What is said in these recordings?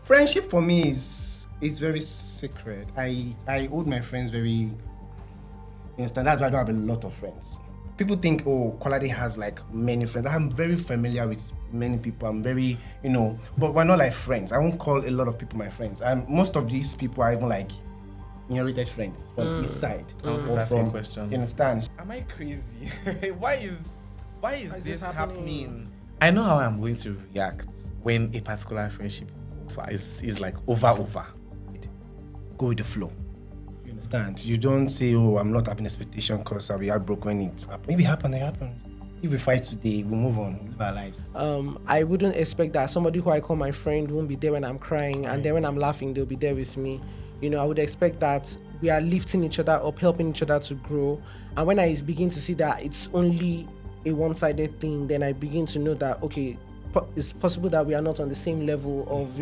Friendship for me is very sacred. I hold my friends very. You understand? That's why I don't have a lot of friends. People think, oh, Kolade has like many friends. I'm very familiar with many people. I'm very, but we're not like friends. I won't call a lot of people my friends. Most of these people are even like inherited friends from east side or from. Question. You understand? Am I crazy? why is this happening? I know how I'm going to react when a particular friendship is like over. Go with the flow. You understand? You don't say, oh, I'm not having expectation because I'll be heartbroken when it happens. If it happens, it happens. If we fight today, we'll move on, live our lives. I wouldn't expect that somebody who I call my friend won't be there when I'm crying, and then when I'm laughing, they'll be there with me. I would expect that we are lifting each other up, helping each other to grow. And when I begin to see that it's only a one-sided thing, then I begin to know that, okay, it's possible that we are not on the same level of,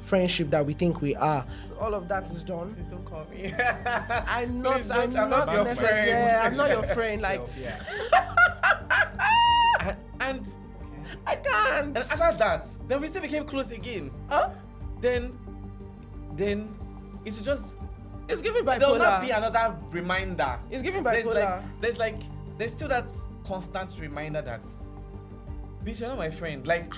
friendship that we think we are. All of that is done. Please don't call me. I'm not your friend. Yeah, I'm not your friend. Like, and I can't. And after that, then we still became close again. Huh? Then it's just. It's giving bipolar. There will not be another reminder. It's giving bipolar. There's still that constant reminder that, bitch, you're not my friend. Like,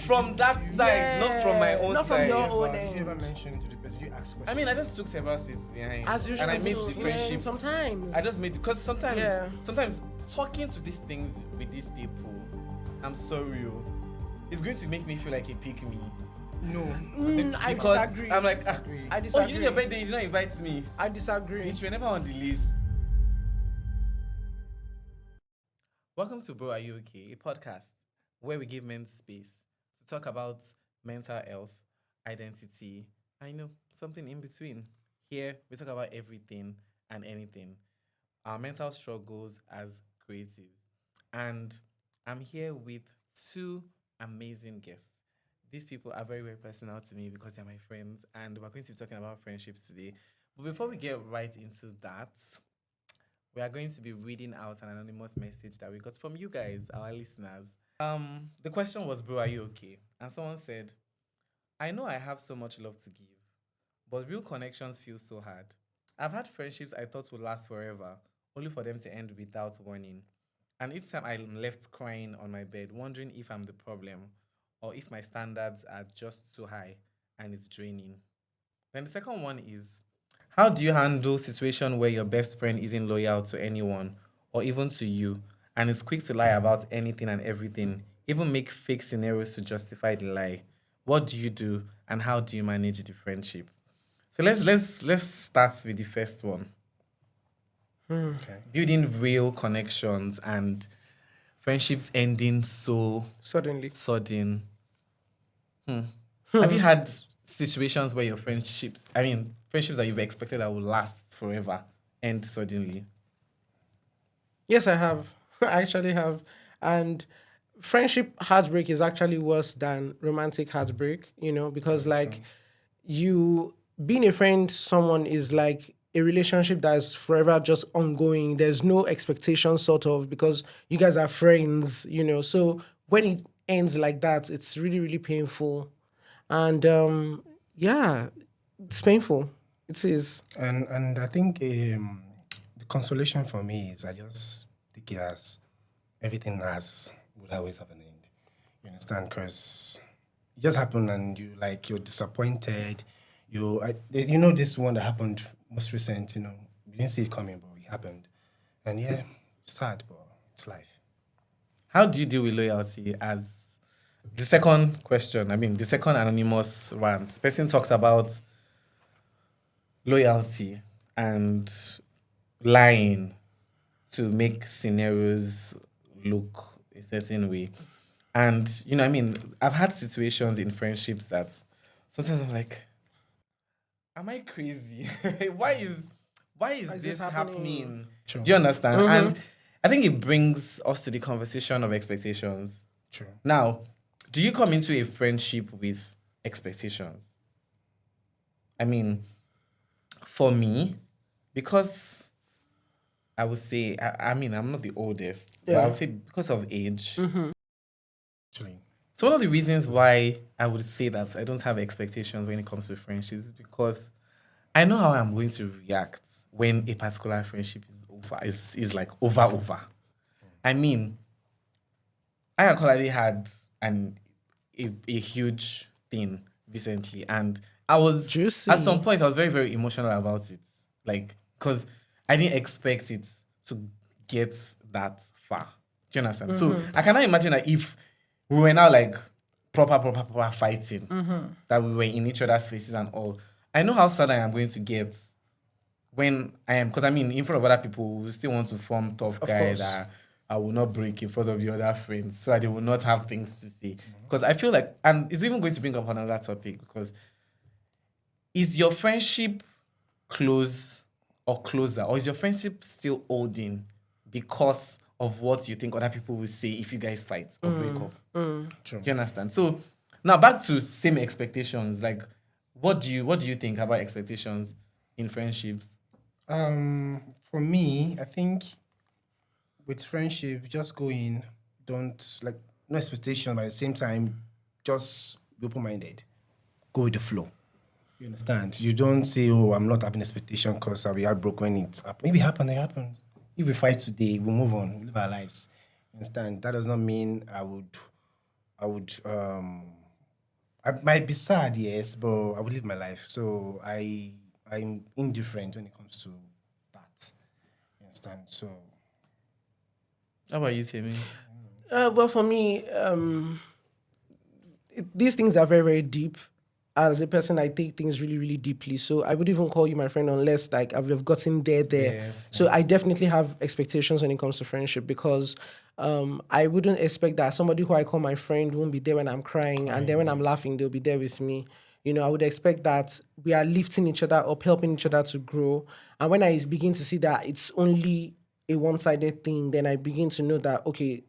from that side, not from my own not side. Not from your own Did end. you ever mention it to the person? Did you ask questions? I mean, I just took several seats behind. As usual. And I made the friendship. Sometimes. I just made, because sometimes talking to these things with these people, I'm sorry, it's going to make me feel like a pick me. No. I because disagree. I'm like, I disagree. oh, you did your birthday, you did not invite me. I disagree. Bitch, you're never on the list. Welcome to Bro Are You Okay? A podcast where we give men space to talk about mental health, identity, something in between. Here, we talk about everything and anything. Our mental struggles as creatives. And I'm here with two amazing guests. These people are very, very personal to me because they're my friends, and we're going to be talking about friendships today. But before we get right into that, we are going to be reading out an anonymous message that we got from you guys, our listeners. The question was, bro, are you okay? And someone said, I know I have so much love to give, but real connections feel so hard. I've had friendships I thought would last forever, only for them to end without warning. And each time I'm left crying on my bed, wondering if I'm the problem or if my standards are just too high and it's draining. Then the second one is, how do you handle situation where your best friend isn't loyal to anyone or even to you and is quick to lie about anything and everything, even make fake scenarios to justify the lie? What do you do and how do you manage the friendship? So let's start with the first one. Okay. Building real connections and friendships ending so Suddenly. sudden. Have you had situations where your friendships that you've expected that will last forever end suddenly? Yes, I have. I actually have. And friendship heartbreak is actually worse than romantic heartbreak, because you being a friend to someone is like a relationship that's forever just ongoing. There's no expectation sort of because you guys are friends, So when it ends like that, it's really, really painful. And it's painful. It is. And I think the consolation for me is I just think everything would always have an end. You understand? Because it just happened and you're disappointed. This one that happened most recent, you didn't see it coming, but it happened. And yeah, it's sad, but it's life. How do you deal with loyalty as the second question? The second anonymous one. The person talks about loyalty and lying to make scenarios look a certain way. And, I've had situations in friendships that sometimes I'm like, am I crazy? Why is this happening? True. Do you understand? And I think it brings us to the conversation of expectations. True. Now, do you come into a friendship with expectations? For me, because I would say, I'm not the oldest, but I would say because of age. Actually, So one of the reasons why I would say that I don't have expectations when it comes to friendships is because I know how I'm going to react when a particular friendship is over, is like over. I mean, I and Kolade had a huge thing recently, and I was Juicy. at some point I was very, very emotional about it. Like, because I didn't expect it to get that far. Do you understand? So I cannot imagine that if we were now like proper fighting, that we were in each other's faces and all. I know how sad I am going to get when I am, because I mean, in front of other people, we still want to form tough Of guy course. that I will not break in front of the other friends, so that they will not have things to say. Because I feel like, and it's even going to bring up another topic, because is your friendship close or closer, or is your friendship still holding because of what you think other people will say if you guys fight or break up? True. Do you understand? So now back to same expectations. Like, what do you think about expectations in friendships? For me, I think with friendship, just go in, don't like no expectation, but at the same time, just be open-minded. Go with the flow. You understand? You don't say, "Oh, I'm not having expectation because I'll be heartbroken when it happens." If it happens, it happens. If we fight today, we'll move on. We live our lives. You understand? That does not mean I might be sad, yes, but I will live my life. So I'm indifferent when it comes to that. You understand? So How about you, Timmy? Well, for me, these things are very, very deep. As a person, I take things really, really deeply. So I would even call you my friend unless like I've gotten there. Yeah. So I definitely have expectations when it comes to friendship because I wouldn't expect that somebody who I call my friend won't be there when I'm crying, and then when I'm laughing, they'll be there with me. You know, I would expect that we are lifting each other up, helping each other to grow. And when I begin to see that it's only a one-sided thing, then I begin to know that, okay,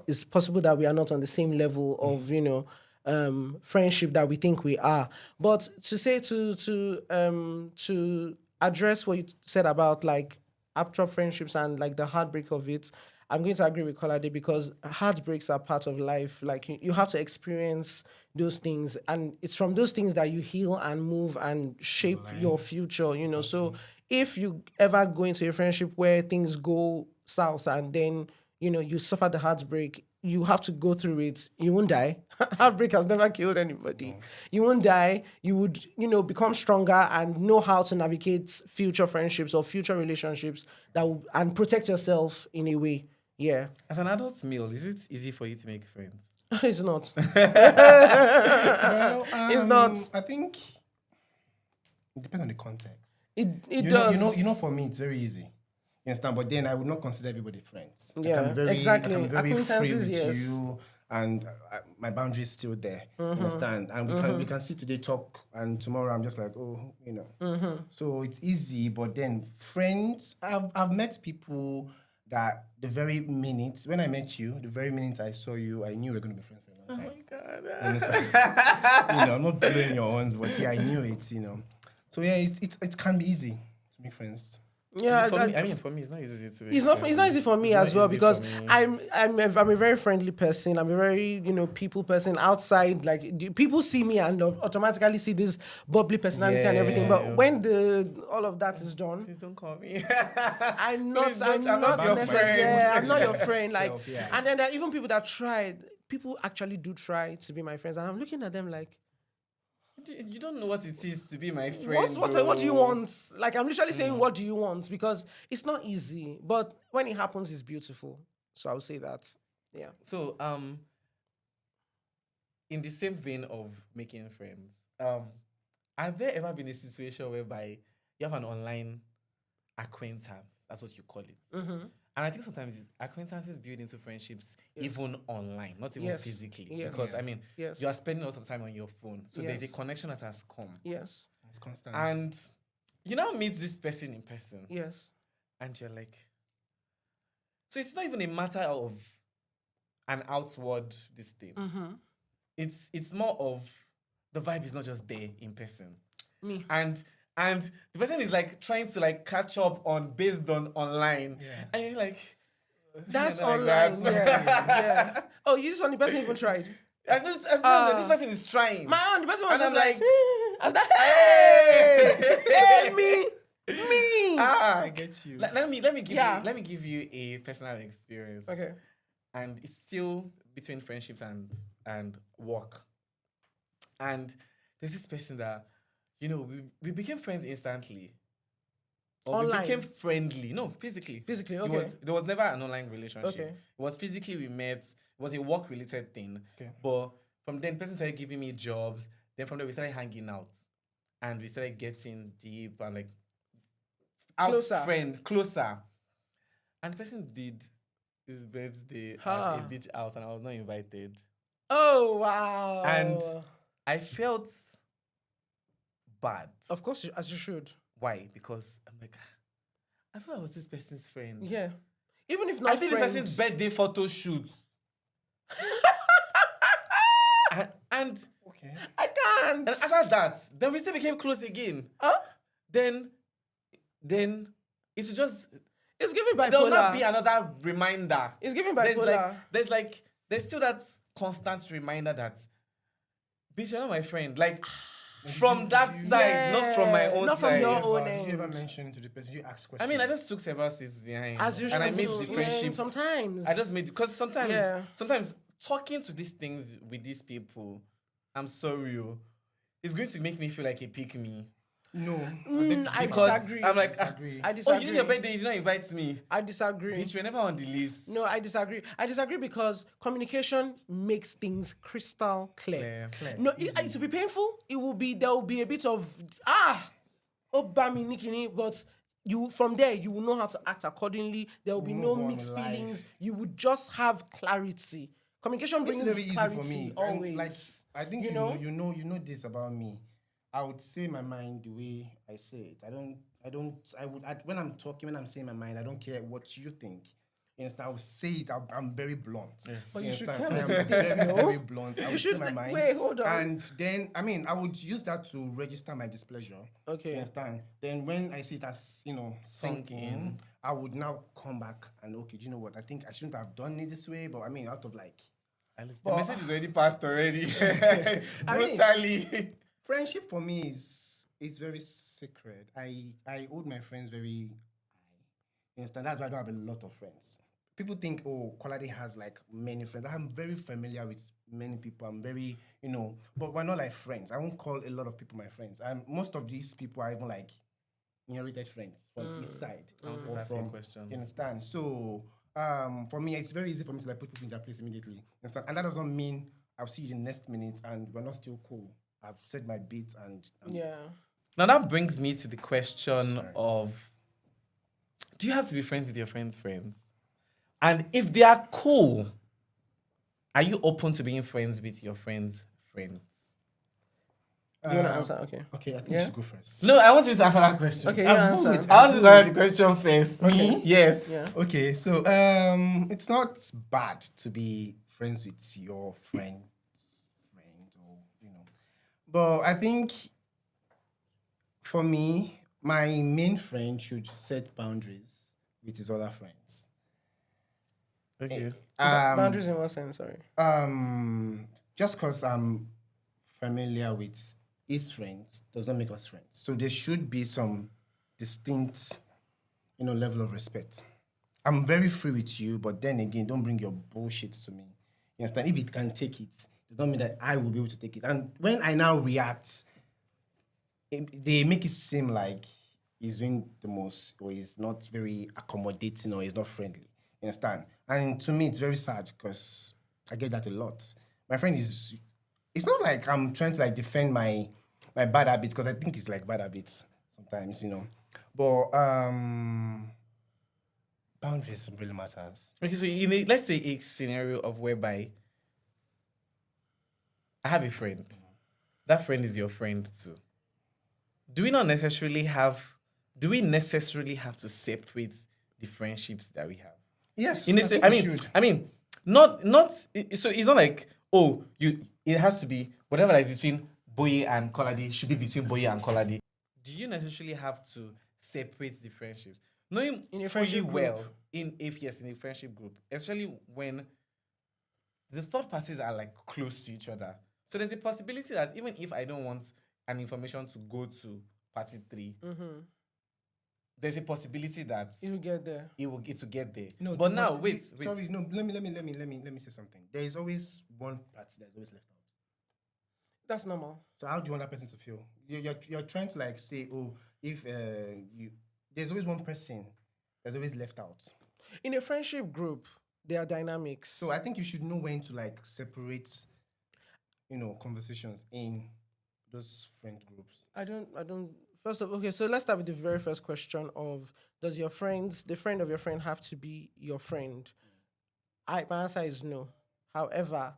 it's possible that we are not on the same level of, friendship that we think we are. But to say to address what you said about like abstract friendships and like the heartbreak of it, I'm going to agree with Kolade because heartbreaks are part of life. Like you have to experience those things, and it's from those things that you heal and move and shape your future. You know, so if you ever go into a friendship where things go south and then you suffer the heartbreak, you have to go through it. You won't die. Heartbreak has never killed anybody. You won't die. You would, become stronger and know how to navigate future friendships or future relationships and protect yourself in a way. Yeah. As an adult male, is it easy for you to make friends? It's not. well, It's not. I think it depends on the context. It You does. know, for me, it's very easy. You understand? But then I would not consider everybody friends. Yeah, exactly. I can be very free Acquaintances, with yes. you, and my boundary is still there. You understand? And we can sit today, talk, and tomorrow I'm just like, So it's easy. But then friends, I've met people that the very minute when I met you, the very minute I saw you, I knew we were going to be friends for a long time. God. You understand? I'm not blowing your horns, but yeah, I knew it. So yeah, it can be easy to make friends. Yeah, For me, it's not easy to make it's not friends. easy for me It's as not well easy because for me. I'm a very friendly person. I'm a very people person outside. Like people see me and automatically see this bubbly personality and everything. But Yeah. when all of that is done, Please don't call me. I'm not. Please don't- I'm not your necessarily- friend. Yeah, I'm not your friend. Like, Self, yeah. and then there are even people that tried. People actually do try to be my friends, and I'm looking at them like, You don't know what it is to be my friend. what do you bro. want? Like, I'm literally saying, what do you want? Because it's not easy, but when it happens, it's beautiful. So I would say that. Yeah. So, in the same vein of making friends, has there ever been a situation whereby you have an online acquaintance? That's what you call it. And I think sometimes acquaintances build into friendships even online, not even Yes. physically. Yes. Because, I mean, Yes. you are spending a lot of time on your phone. So there's a Yes. connection that has come. Yes. It's constant. And you now meet this person in person. Yes. And you're like, so it's not even a matter of an outward this thing. It's more of the vibe is not just there in person. Me. And the person is like trying to like catch up on based on online. Yeah. And you're like, That's like online. that. Yeah. Yeah. Oh, you just want the person even tried. This person is trying. My own, the person was And just I'm like, like, I was like, hey, me. I get you. let me give Yeah. you a personal experience. Okay. And it's still between friendships and work. And there's this person that, we became friends instantly. Or Online? we became friendly. No, physically. Physically, It okay. there was never an online relationship. Okay. It was physically we met. It was a work-related thing. Okay. But from then, the person started giving me jobs. Then from there, we started hanging out. And we started getting deep and like closer. And the person did his birthday at a beach house and I was not invited. Oh, wow. And I felt bad. Of course, as you should. Why? Because I'm like, I thought I was this person's friend. Yeah. Even if not I did this friends. person's birthday photo shoot. and Okay. I can't. And after that, then we still became close again. Huh? Then it's just It's giving bipolar. there'll not be another reminder. It's giving bipolar. There's still that constant reminder that, bitch, you're not my friend. Like from that side, not from my own not side. from your own Did you ever end. mention to the person? Did you ask I questions? mean, I just took several seats behind, As usual, and I made the friendship. Sometimes. I just made because Yeah. sometimes talking to these things with these people, I'm sorry, it's going to make me feel like a pick me. No. I Because disagree. I'm like, disagree. I oh, disagree. you did your birthday, you did not invite me. I disagree. Bitch, you're never on the list. No, I disagree. I disagree because communication makes things crystal clear. Clear. No, it will be painful. There will be a bit of bami nikini, but from there you will know how to act accordingly. There will be no Move on mixed with life. feelings. You would just have clarity. Communication brings It's very easy clarity for me. always. And like I think You you know? know this about me. I would say my mind the way I say it. When I'm saying my mind, I don't care what you think. You understand? I will say it. I'm very blunt. Yes. But you should understand? kind of I'm think, very, no? very blunt. I would say should my think- mind. wait, hold on. And then I would use that to register my displeasure. Okay. You understand? Then when I see it as sunk in, I would now come back and okay, do you know what? I think I shouldn't have done it this way, but I mean out of like The message is already passed already. I mean- Brutally. friendship for me is it's very sacred. I hold my friends very high. You understand? That's why I don't have a lot of friends. People think, oh, Kolade has like many friends. I'm very familiar with many people. I'm very, but we're not like friends. I won't call a lot of people my friends. And most of these people are even like inherited friends from east side. was asking a question. You understand? So for me, it's very easy for me to like put people in their place immediately. You understand? And that does not mean I'll see you the next minute and we're not still cool. I've said my bit and Yeah. Now that brings me to the question of, do you have to be friends with your friends' friends? And if they are cool, are you open to being friends with your friends' friends? Do you want to answer? Okay. Okay, I think Yeah? you should go first. No, I want you to answer that question. Okay, you I'm answer. good. I want you to answer the question first. Okay. Yes. Yeah. Okay, so it's not bad to be friends with your friend or but I think for me, my main friend should set boundaries with his other friends. Okay. Boundaries in what sense? Sorry. Just because I'm familiar with his friends does not make us friends. So there should be some distinct, level of respect. I'm very free with you, but then again, don't bring your bullshit to me. You understand? If it can take it, it doesn't mean that I will be able to take it. And when I now react, they make it seem like he's doing the most, or he's not very accommodating, or he's not friendly. You understand? And to me, it's very sad because I get that a lot. My friend is. It's not like I'm trying to like defend my bad habits because I think it's like bad habits sometimes, But boundaries really matters. Okay, so let's say a scenario of whereby I have a friend. That friend is your friend too. Do we necessarily have to separate the friendships that we have? Yes, Not so it's not like, it has to be whatever that is between Boye and Kolade should be between Boye and Kolade. Do you necessarily have to separate the friendships? Knowing In a fully friendship well group. in a friendship group, especially when the third parties are like close to each other. So there's a possibility that even if I don't want an information to go to party 3, there's a possibility that You get there. it will get there. No, but now wait. Sorry, no. Let me say something. There is always one party that's always left out. That's normal. So how do you want that person to feel? You're trying to like say, oh, if there's always one person that's always left out. In a friendship group, there are dynamics. So I think you should know when to like separate, conversations in those friend groups. I don't. First of okay, so let's start with the very first question of does the friend of your friend have to be your friend? My answer is no. However,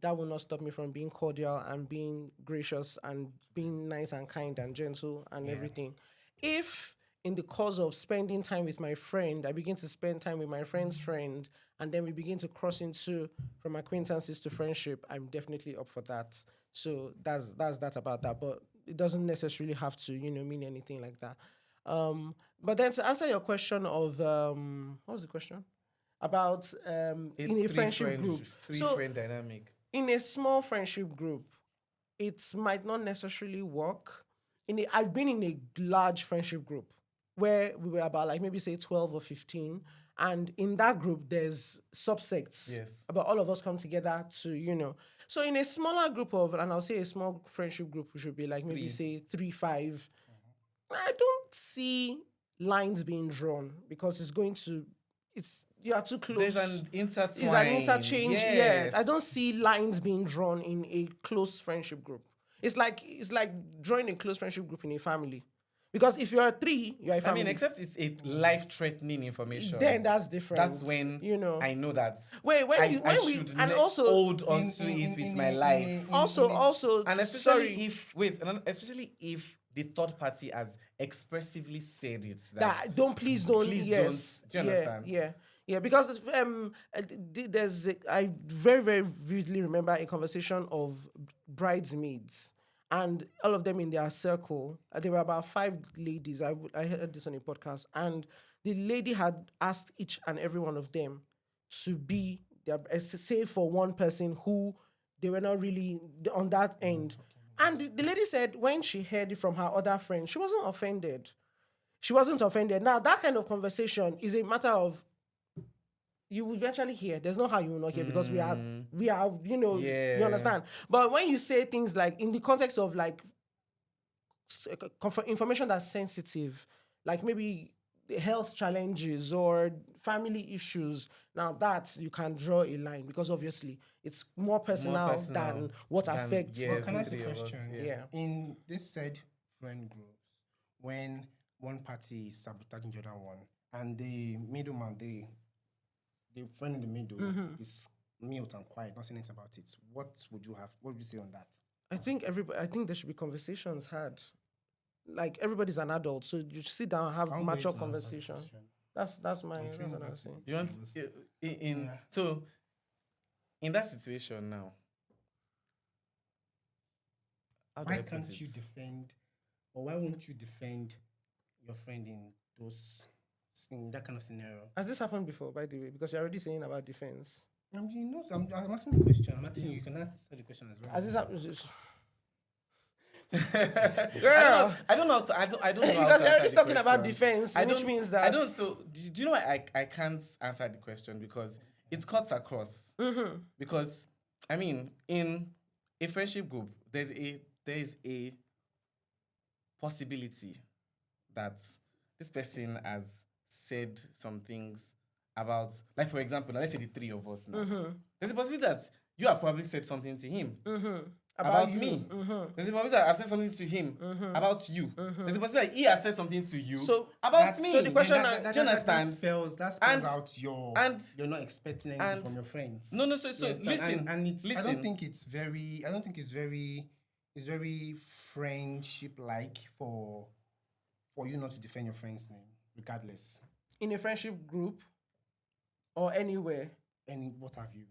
that will not stop me from being cordial and being gracious and being nice and kind and gentle and everything. If in the course of spending time with my friend, I begin to spend time with my friend's friend, and then we begin to cross into from acquaintances to friendship, I'm definitely up for that. So that's that about that. But it doesn't necessarily have to, mean anything like that. But then to answer your question of what was the question? About in a friendship group. Friend dynamic. In a small friendship group, it might not necessarily work. I've been in a large friendship group where we were about like maybe say 12 or 15. And in that group, there's subsects. Yes. About all of us come together to, So in a smaller group and I'll say a small friendship group, we should be like maybe say 3, 5. I don't see lines being drawn because you are too close. There's an intertwine. It's an interchange. Yes. Yeah, I don't see lines being drawn in a close friendship group. It's like drawing a close friendship group in a family. Because if you're 3, you're a family. except it's a life-threatening information. Then that's different. That's when I know that. Wait, I should also hold on to it with my life. Also, And especially especially if the third party has expressively said it. Please don't. Please Yes. don't. Do you understand? Yeah. Because I very very vividly remember a conversation of bridesmaids. And all of them in their circle, there were about 5 ladies. I heard this on a podcast. And the lady had asked each and every one of them to be, save for one person who they were not really on that end. And the lady said when she heard it from her other friend, she wasn't offended. Now, that kind of conversation is a matter of, you will eventually hear. There's no how you will not hear because we are, you understand. But when you say things like in the context of like information that's sensitive, like maybe the health challenges or family issues, now that you can draw a line because obviously it's more personal than what affects. Well, can I ask a question? Yeah. In this said friend groups, when one party is sabotaging the other one, and the middleman, the friend in the middle is mute and quiet, not saying anything about it. What would you say on that? I think there should be conversations had. Like everybody's an adult, so you sit down and have mature conversation. That's what I'm saying. You want so in that situation now. Why can't you defend, or why won't you defend your friend in that kind of scenario? Has this happened before, by the way? Because you're already saying about defense. I'm asking the question. I'm asking you can answer the question as well. Has this happened? Girl, I don't know. I don't know. Because you're already talking about defense, which means that I don't. So do you know why I can't answer the question? Because it cuts across. Because I mean, in a friendship group, there is a possibility that this person has said some things about, like for example, now let's say the 3 of us now. There's a possibility that you have probably said something to him about me. There's a possibility that I've said something to him about you. There's a possibility that he has said something to you about me. So the question, do you understand? That spells out you're not expecting anything from your friends. No. So listen. I don't think it's very friendship-like for you not to defend your friend's name, regardless. In a friendship group or anywhere. And what have you?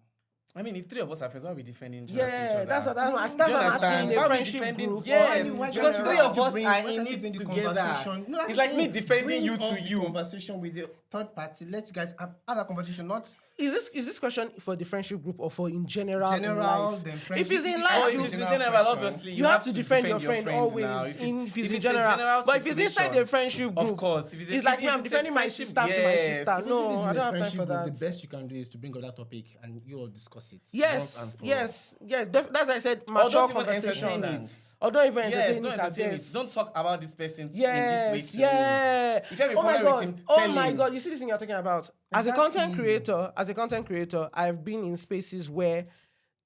I mean, if three of us are friends, why are we defending each other to each Yeah, other? that's what I'm Do asking. That's you what I'm understand? asking in Why a are we friendship defending? group. Yes, Why because can't three you of us bring- are why in can't you it bring the together. conversation? No, It's like me bring defending you up to the you. conversation with the third party. Let you guys have that conversation, not Is this question for the friendship group or for in general? in general. life? Then If it's in friendship. life, Oh, you if it's in general general, question. obviously you have to defend your friend friend always. now. If it's in a general, but if it's inside situation, the friendship group, of course, if it's like me. I'm if it's a defending my friendship, sister to my yes. sister. If it No, is in I a don't have time friendship for group, that. The best you can do is to bring up that topic and you all discuss it. Yes, once and for yes, yeah. That's why I said Or mature don't even conversation. entertain it. Or don't even Yes, entertain don't it at entertain it. best. Don't talk about this person in this Yes, way to yeah. him. If you have a Oh my problem with god. him, Oh tell my him. god. You see this thing you're talking about? As a content creator, I've been in spaces where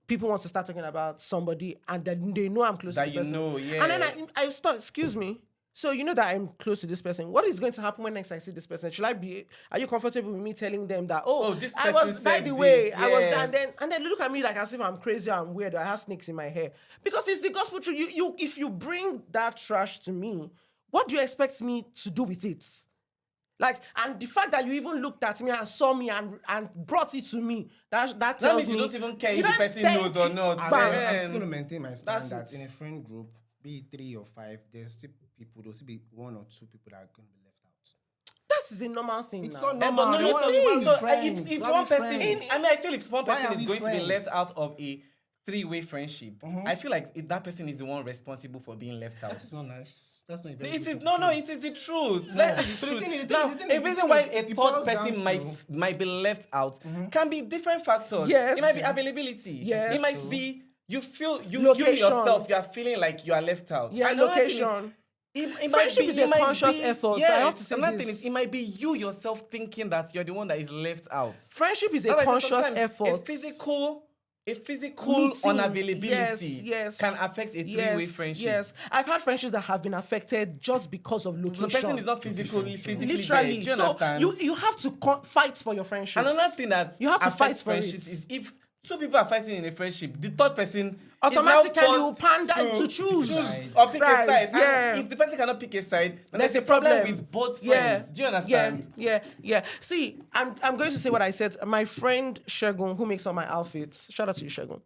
people want to start talking about somebody and then they know I'm close That to the you person. know, And then yes. I start, excuse me. So you know that I'm close to this person. What is going to happen when next I see this person? Are you comfortable with me telling them that, Oh, this I was, person by said the way, this, I was, yes. and then they look at me like as if I'm crazy or I'm weird or I have snakes in my hair. Because it's the gospel truth. If you bring that trash to me, what do you expect me to do with it? Like, and the fact that you even looked at me and saw me and brought it to me, that That tells means me you don't even care if the don't person thank knows or you. not. I'm Bam. just going to maintain my stand That's that it. in a friend group, be it 3 or 5, there's still one or two people that are going to be left out. That's a normal thing. It's now. not normal. But They no, want you to see, be so friends. if Why one be person, friends? I mean, I feel if one Why person are is we going to be friends? left out of a three-way friendship, I feel like that person is the one responsible for being left out. That's not nice. That's not very It good is to no, say. it is the truth. Let's say the The truth. thing is- Now, the thing a is- reason why a it third boils person down might be left out can be different factors. Yes. It might be availability. Yes. It might be you feel you Location. yourself you are feeling like you are left out. Yeah, And another thing is, location. it Friendship is a conscious effort, so Yes, I have to say another this. thing is, it might be you yourself thinking that you're the one that is left out. Friendship is a That's why conscious sometimes effort. A physical Meeting, unavailability yes, can affect a three-way friendship. Yes, I've had friendships that have been affected just because of location. The person is not physically literally. there. Do you So understand? you have to fight for your friendship. Another thing that You have to affects fight for friendships it. is if two people are fighting in a friendship, the third person Automatically is now will forced pander to choose or pick a sides, side. yeah. And if the person cannot pick a side, then There's there's a problem with both Yeah, friends. Do you understand? Yeah. See, I'm going to say what I said. My friend Shegun, who makes all my outfits, shout out to you, Shegun.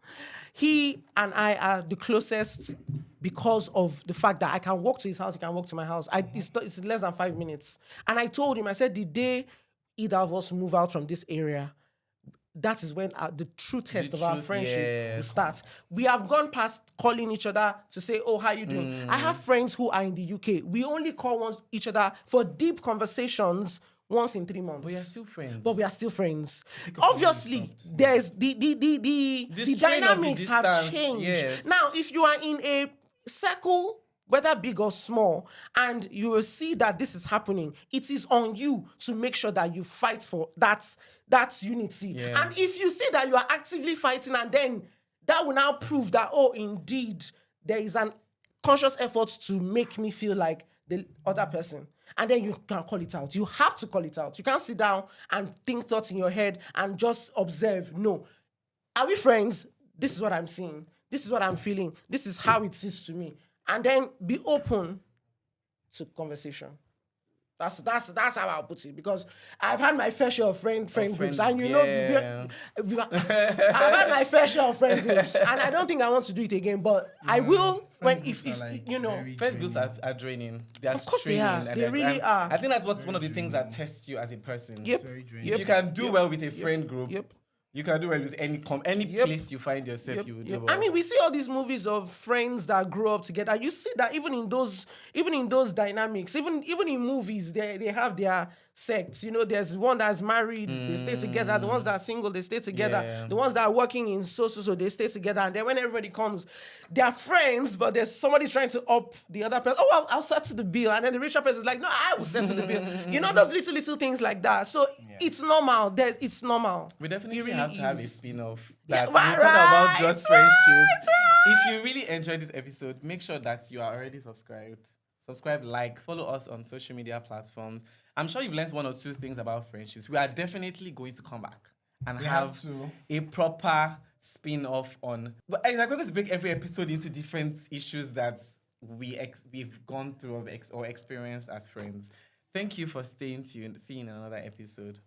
He and I are the closest because of the fact that I can walk to his house, he can walk to my house. It's less than 5 minutes. And I told him, I said, the day either of us move out from this area, that is when the true test of our truth, friendship will yes. start. We have gone past calling each other to say, oh, how you doing? I have friends who are in the UK. We only call each other for deep conversations once in 3 months. But you're still friends. But we are still friends. Obviously, there's the strain of the dynamics have distance, changed. yes. Now, if you are in a circle, whether big or small, and you will see that this is happening, it is on you to make sure that you fight for that unity. Yeah. And if you see that you are actively fighting, and then that will now prove that, oh, indeed, there is an conscious effort to make me feel like the other person. And then you can call it out. You have to call it out. You can't sit down and think thoughts in your head and just observe. No. Are we friends? This is what I'm seeing. This is what I'm feeling. This is how it is to me. And then be open to conversation. That's how I'll put it, because I've had my fair share of friend groups, and you know, I've had my fair share of friend groups, and I don't think I want to do it again. But I will when if you know. Friend groups are draining. They are Of course they straining, are. and They really are. I think that's one of the things that tests you as a person. Yep. very draining. If you can do well with a friend group, Yep. you can do well with any Yep. place you find yourself. Yep, You will yep. do well. I mean, we see all these movies of friends that grow up together. You see that even in those dynamics, even in movies, they have their sects. You know, there's one that's married, they stay together. The ones that are single, they stay together. Yeah. The ones that are working in so they stay together. And then when everybody comes, they're friends, but there's somebody trying to up the other person. Oh, I'll settle the bill. And then the richer person is like, no, I will settle the bill. You know, those little things like that. So it's normal. It's normal. We definitely It really have to have a is. spin-off Yeah, that right, we talk about just friendships. right. If you really enjoyed this episode, make sure that you are already subscribed. Subscribe, like, follow us on social media platforms. I'm sure you've learned one or two things about friendships. We are definitely going to come back and have a proper spin-off on. But we're going to break every episode into different issues that we've gone through or experienced as friends. Thank you for staying tuned. See you in another episode.